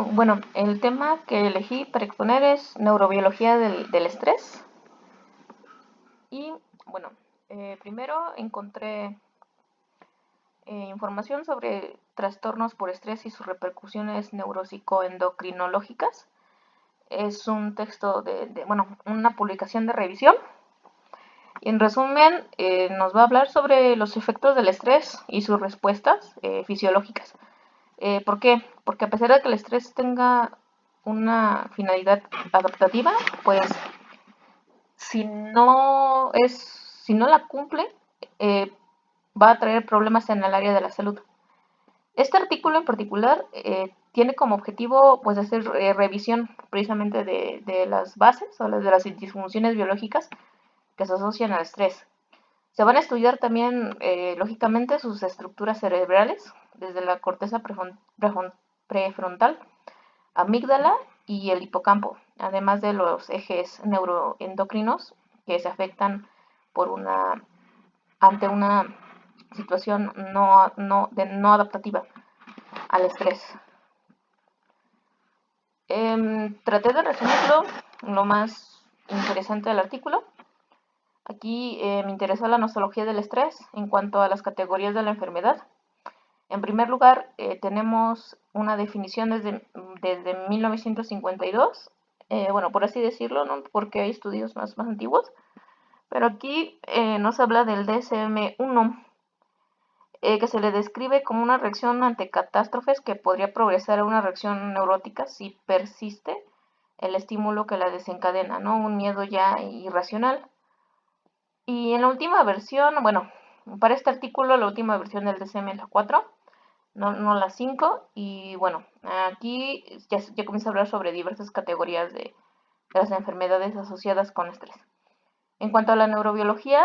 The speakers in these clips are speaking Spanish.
Bueno, el tema que elegí para exponer es neurobiología del estrés. Y bueno, primero encontré información sobre trastornos por estrés y sus repercusiones neuropsicoendocrinológicas. Es un texto bueno, una publicación de revisión. Y en resumen, nos va a hablar sobre los efectos del estrés y sus respuestas fisiológicas. ¿Por qué? Porque a pesar de que el estrés tenga una finalidad adaptativa, pues si no la cumple, eh, va a traer problemas en el área de la salud. Este artículo en particular tiene como objetivo pues hacer revisión precisamente de las bases o de las disfunciones biológicas que se asocian al estrés. Se van a estudiar también, lógicamente, sus estructuras cerebrales, desde la corteza prefrontal, amígdala y el hipocampo, además de los ejes neuroendocrinos que se afectan por ante una situación no adaptativa al estrés. Traté de resumirlo lo más interesante del artículo. Aquí me interesó la nosología del estrés en cuanto a las categorías de la enfermedad. En primer lugar, tenemos una definición desde 1952, bueno, por así decirlo, ¿no? Porque hay estudios más antiguos, pero aquí nos habla del DSM-1, que se le describe como una reacción ante catástrofes que podría progresar a una reacción neurótica si persiste el estímulo que la desencadena, ¿no? Un miedo ya irracional. Y en la última versión, bueno, para este artículo la última versión del DSM es la 4, no la 5. Y bueno, aquí ya comienza a hablar sobre diversas categorías de las enfermedades asociadas con estrés. En cuanto a la neurobiología,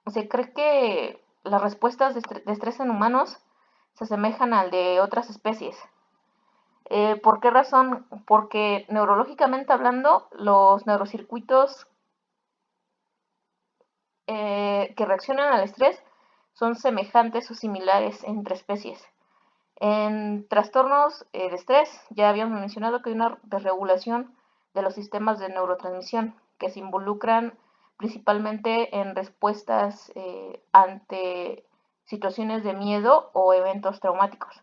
se cree que las respuestas de estrés en humanos se asemejan al de otras especies. ¿Por qué razón? Porque neurológicamente hablando, los neurocircuitos que reaccionan al estrés son semejantes o similares entre especies. En trastornos de estrés, ya habíamos mencionado que hay una desregulación de los sistemas de neurotransmisión que se involucran principalmente en respuestas ante situaciones de miedo o eventos traumáticos.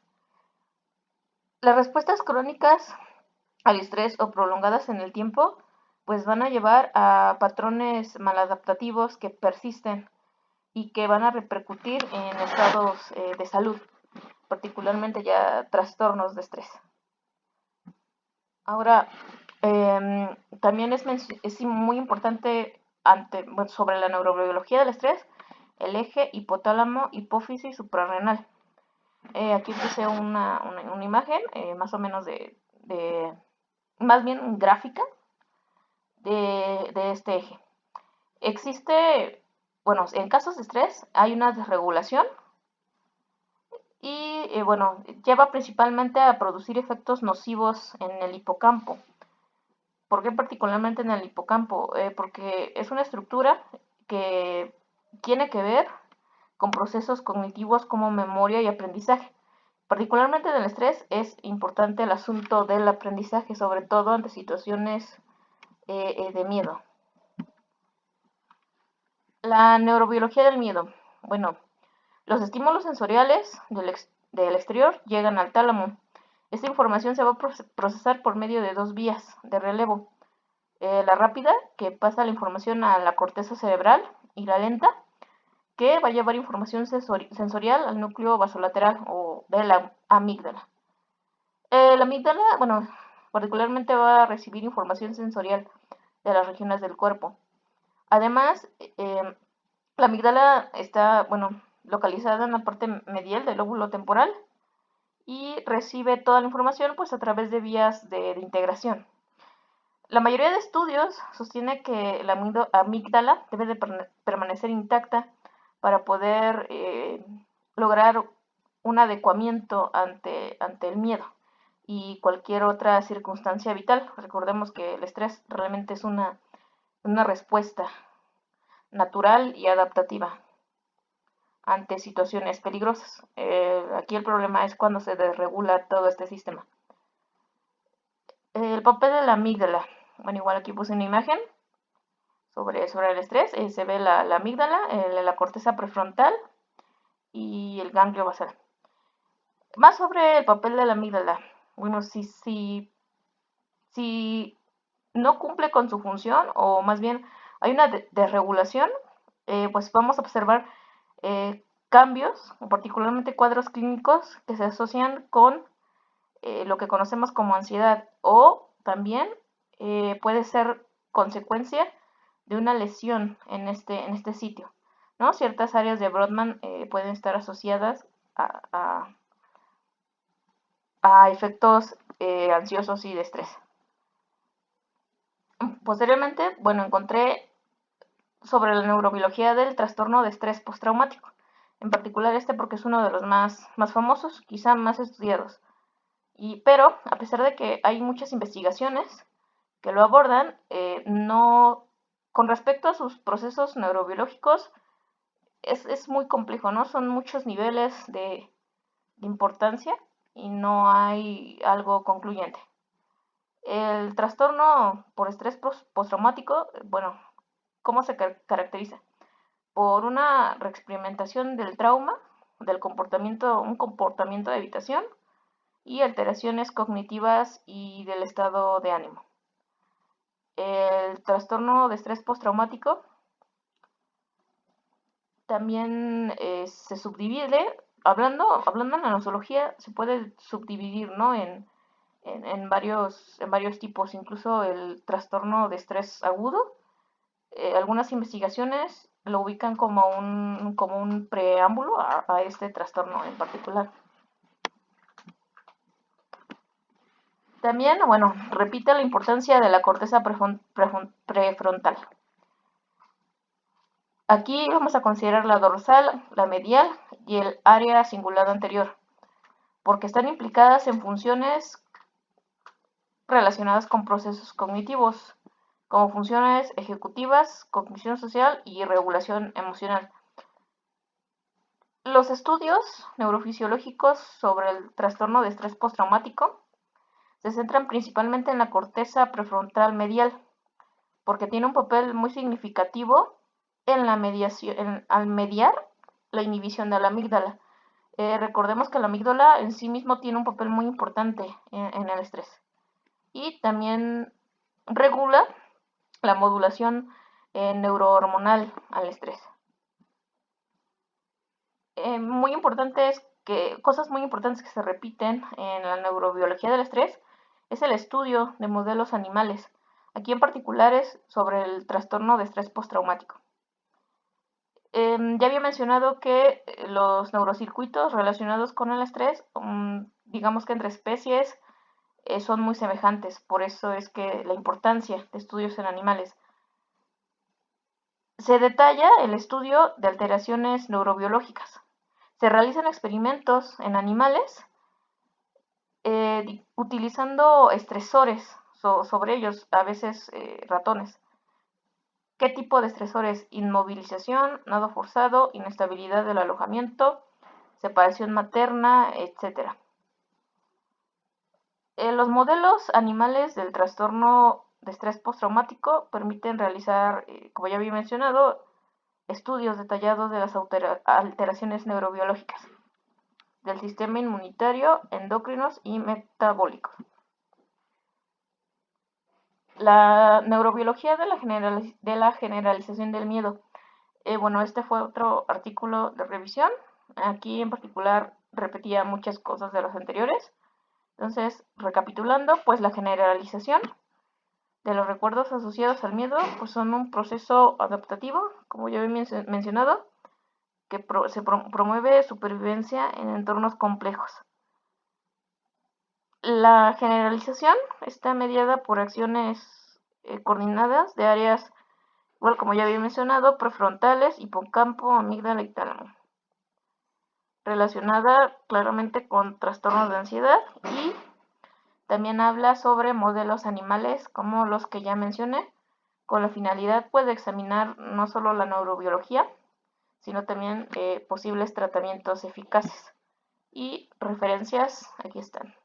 Las respuestas crónicas al estrés o prolongadas en el tiempo, pues van a llevar a patrones maladaptativos que persisten y que van a repercutir en estados de salud, particularmente ya trastornos de estrés. Ahora, también es muy importante bueno, sobre la neurobiología del estrés, el eje hipotálamo, hipófisis suprarrenal. Aquí puse una imagen más o menos más bien gráfica de este eje. Existe, bueno, en casos de estrés hay una desregulación y bueno, lleva principalmente a producir efectos nocivos en el hipocampo. ¿Por qué particularmente en el hipocampo? Porque es una estructura que tiene que ver con procesos cognitivos como memoria y aprendizaje. Particularmente en el estrés es importante el asunto del aprendizaje, sobre todo ante situaciones de miedo. La neurobiología del miedo. Bueno, los estímulos sensoriales del exterior llegan al tálamo. Esta información se va a procesar por medio de dos vías de relevo. La rápida, que pasa la información a la corteza cerebral, y la lenta, que va a llevar información sensorial al núcleo basolateral o de la amígdala. La amígdala, bueno, particularmente va a recibir información sensorial de las regiones del cuerpo. Además, la amígdala está, bueno, localizada en la parte medial del lóbulo temporal y recibe toda la información pues a través de vías de integración. La mayoría de estudios sostiene que la amígdala debe de permanecer intacta para poder lograr un adecuamiento ante el miedo y cualquier otra circunstancia vital. Recordemos que el estrés realmente es una respuesta natural y adaptativa ante situaciones peligrosas. Aquí el problema es cuando se desregula todo este sistema. El papel de la amígdala. Bueno, igual aquí puse una imagen sobre el estrés. Se ve la amígdala, la corteza prefrontal y el ganglio basal. Más sobre el papel de la amígdala. Bueno, si no cumple con su función, o más bien hay una desregulación, pues vamos a observar cambios, particularmente cuadros clínicos que se asocian con lo que conocemos como ansiedad, o también puede ser consecuencia de una lesión en este sitio, ¿no? Ciertas áreas de Brodmann pueden estar asociadas a efectos ansiosos y de estrés. Posteriormente, bueno, encontré sobre la neurobiología del trastorno de estrés postraumático, en particular este porque es uno de los más famosos, quizá más estudiados. Pero a pesar de que hay muchas investigaciones que lo abordan, no, con respecto a sus procesos neurobiológicos, es muy complejo, ¿no? Son muchos niveles de importancia y no hay algo concluyente. El trastorno por estrés postraumático, bueno, ¿cómo se caracteriza? Por una reexperimentación del trauma, del comportamiento, un comportamiento de evitación y alteraciones cognitivas y del estado de ánimo. El trastorno de estrés postraumático también se subdivide, hablando en la nosología, se puede subdividir, ¿no? En varios tipos, incluso el trastorno de estrés agudo. Algunas investigaciones lo ubican como un preámbulo a este trastorno en particular. También, bueno, repite la importancia de la corteza prefrontal. Aquí vamos a considerar la dorsal, la medial y el área cingulada anterior, porque están implicadas en funciones relacionadas con procesos cognitivos, como funciones ejecutivas, cognición social y regulación emocional. Los estudios neurofisiológicos sobre el trastorno de estrés postraumático se centran principalmente en la corteza prefrontal medial, porque tiene un papel muy significativo en la mediación, al mediar la inhibición de la amígdala. Recordemos que la amígdala en sí mismo tiene un papel muy importante en el estrés. Y también regula la modulación neurohormonal al estrés. Muy importantes cosas muy importantes que se repiten en la neurobiología del estrés es el estudio de modelos animales, aquí en particular es sobre el trastorno de estrés postraumático. Ya había mencionado que los neurocircuitos relacionados con el estrés, digamos que entre especies, son muy semejantes, por eso es que la importancia de estudios en animales. Se detalla el estudio de alteraciones neurobiológicas. Se realizan experimentos en animales utilizando estresores sobre ellos, a veces ratones. ¿Qué tipo de estresores? Inmovilización, nado forzado, inestabilidad del alojamiento, separación materna, etc. Los modelos animales del trastorno de estrés postraumático permiten realizar, como ya había mencionado, estudios detallados de las alteraciones neurobiológicas del sistema inmunitario, endocrinos y metabólicos. La neurobiología de la generalización del miedo. Bueno, este fue otro artículo de revisión. Aquí en particular repetía muchas cosas de los anteriores. Entonces, recapitulando, pues la generalización de los recuerdos asociados al miedo pues son un proceso adaptativo, como ya había mencionado, que se promueve supervivencia en entornos complejos. La generalización está mediada por acciones coordinadas de áreas, igual como ya había mencionado, prefrontales, hipocampo, amígdala y tálamo, relacionada claramente con trastornos de ansiedad, y también habla sobre modelos animales como los que ya mencioné, con la finalidad pues, de examinar no solo la neurobiología, sino también posibles tratamientos eficaces. Y referencias aquí están.